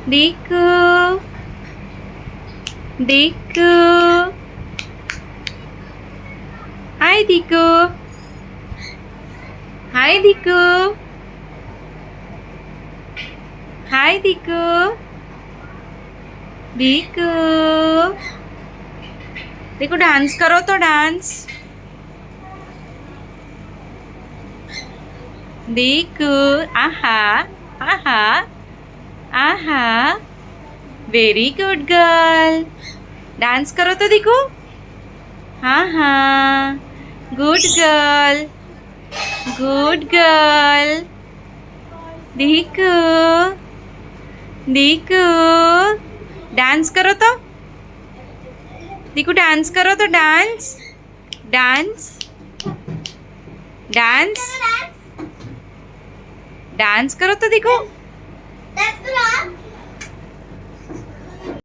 દીકુ દીકુ હાય દીકુ હાય દીકુ હાય દીકુ દીકુ દીકુ dance કરો તો dance દીકુ આહા આહા આહા very good girl dance કરો તો દીકુ હા હા ગુડ ગર્લ દીકુ દીકુ ડાન્સ કરો તો દીકુ ડાન્સ કરો તો ડાન્સ ડાન્સ ડાન્સ ડાન્સ કરો તો દીકુ